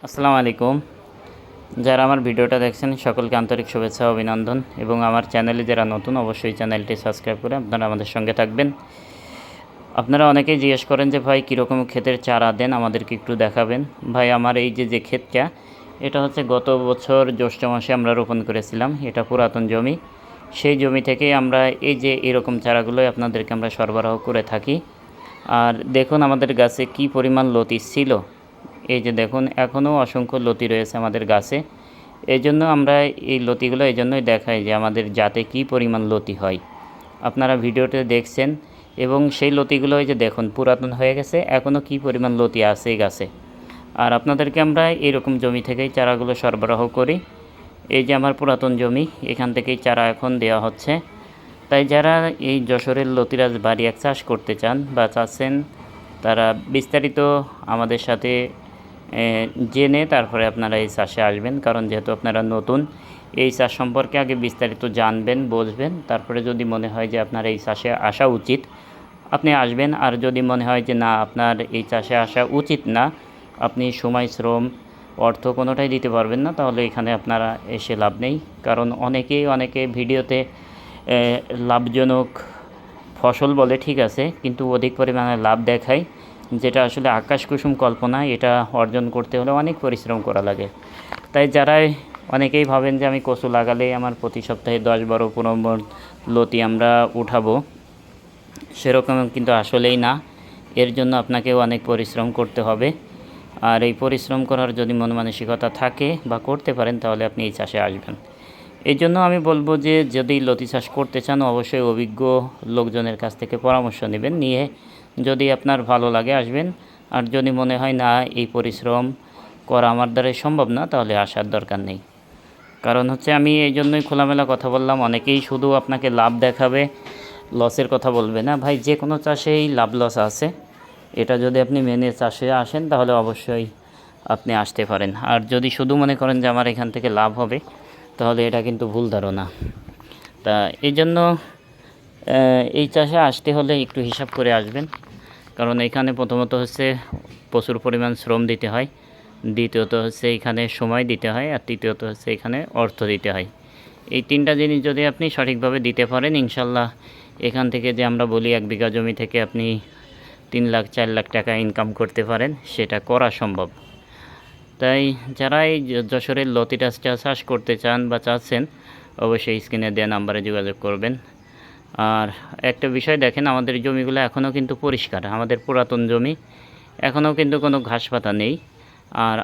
আসসালামু আলাইকুম। যারা আমার ভিডিওটা দেখছেন সকলকে আন্তরিক শুভেচ্ছা ও অভিনন্দন, এবং আমার চ্যানেলে যারা নতুন অবশ্যই চ্যানেলটি সাবস্ক্রাইব করে আপনারা আমাদের সঙ্গে থাকবেন। আপনারা অনেকেই জিজ্ঞেস করেন যে ভাই কীরকম ক্ষেতের চারা দেন, আমাদেরকে একটু দেখাবেন। ভাই আমার এই যে ক্ষেতটা, এটা হচ্ছে গত বছর জ্যৈষ্ঠ মাসে আমরা রোপণ করেছিলাম। এটা পুরাতন জমি। সেই জমি থেকেই আমরা এই যে এরকম চারাগুলোই আপনাদেরকে আমরা সরবরাহ করে থাকি। আর দেখুন আমাদের গাছে কি পরিমাণ লতি ছিল। এই যে দেখুন এখনও অসংখ্য লতি রয়েছে আমাদের গাছে। এই জন্য আমরা এই লতিগুলো এই জন্যই দেখাই যে আমাদের জাতে কি পরিমাণ লতি হয়। আপনারা ভিডিওতে দেখছেন, এবং সেই লতিগুলো এই যে দেখুন পুরাতন হয়ে গেছে, এখনও কি পরিমাণ লতি আছে এই গাছে। আর আপনাদেরকে আমরা এরকম জমি থেকেই চারাগুলো সরবরাহ করি। এই যে আমার পুরাতন জমি, এখান থেকেই চারা এখন দেওয়া হচ্ছে। তাই যারা এই যশোরের লতিরাজ বাড়িয়াক চাষ করতে চান বা চাচ্ছেন, তারা বিস্তারিত আমাদের সাথে জেনে তারপরে আপনারা এই চাষে আসবেন। কারণ যেহেতু আপনারা নতুন, এই চাষ সম্পর্কে আগে বিস্তারিত জানবেন, বুঝবেন, তারপরে যদি মনে হয় যে আপনার এই চাষে আসা উচিত, আপনি আসবেন। আর যদি মনে হয় যে না, আপনার এই চাষে আসা উচিত না, আপনি সময়, শ্রম, অর্থ কোনোটাই দিতে পারবেন না, তাহলে এখানে আপনারা এসে লাভ নেই। কারণ অনেকে ভিডিওতে লাভজনক ফসল বলে, ঠিক আছে, কিন্তু অধিক পরিমাণে লাভ দেখায়, যেটা আসলে আকাশ কুসুম কল্পনা। এটা অর্জন করতে হলে অনেক পরিশ্রম করা লাগে। তাই অনেকেই ভাবেন যে আমি কচু লাগালেই আমার প্রতি সপ্তাহে 10-12-15 মণ লতি আমরা উঠাবো, সেরকম কিন্তু আসলেই না। এর জন্য আপনাকেও অনেক পরিশ্রম করতে হবে। আর এই পরিশ্রম করার যদি মন মানসিকতা থাকে বা করতে পারেন, তাহলে আপনি এই চাষে আসবেন। এই জন্য আমি বলবো যে যদি লতি চাষ করতে চান, অবশ্যই অভিজ্ঞ লোকজনের কাছ থেকে পরামর্শ নেবেন, নিয়ে যদি আপনার ভালো লাগে আসবেন। আর যদি মনে হয় না এই পরিশ্রম করা আমার দ্বারাই সম্ভব না, তাহলে আসার দরকার নেই। কারণ হচ্ছে আমি এই জন্যই খোলামেলা কথা বললাম। অনেকেই শুধু আপনাকে লাভ দেখাবে, লসের কথা বলবে না। ভাই যে কোনো চাষেই লাভ লস আছে, এটা যদি আপনি মেনে চাষে আসেন তাহলে অবশ্যই আপনি আসতে পারেন। আর যদি শুধু মনে করেন যে আমার এখান থেকে লাভ হবে, তাহলে এটা কিন্তু ভুল ধারণা। তা এই জন্য এই চাষে আসতে হলে একটু হিসাব করে আসবেন। কারণ এখানে প্রথমত হচ্ছে প্রচুর পরিমাণ শ্রম দিতে হয়, দ্বিতীয়ত হচ্ছে এখানে সময় দিতে হয়, আর তৃতীয়ত হচ্ছে এখানে অর্থ দিতে হয়। এই তিনটা জিনিস যদি আপনি সঠিকভাবে দিতে পারেন, ইনশাল্লাহ এখান থেকে যে আমরা বলি 1 বিঘা জমি থেকে আপনি 3 লাখ 4 লাখ টাকা ইনকাম করতে পারেন, সেটা করা সম্ভব। তাই যারা এই যশোরের লতিটা চাষ করতে চান বা চাচ্ছেন, অবশ্যই স্ক্রিনে দেওয়া নাম্বারে যোগাযোগ করবেন। আর একটা বিষয় দেখেন, আমাদের জমিগুলো এখনও কিন্তু পরিষ্কার। আমাদের পুরাতন জমি, এখনও কিন্তু কোনো ঘাস পাতা নেই। আর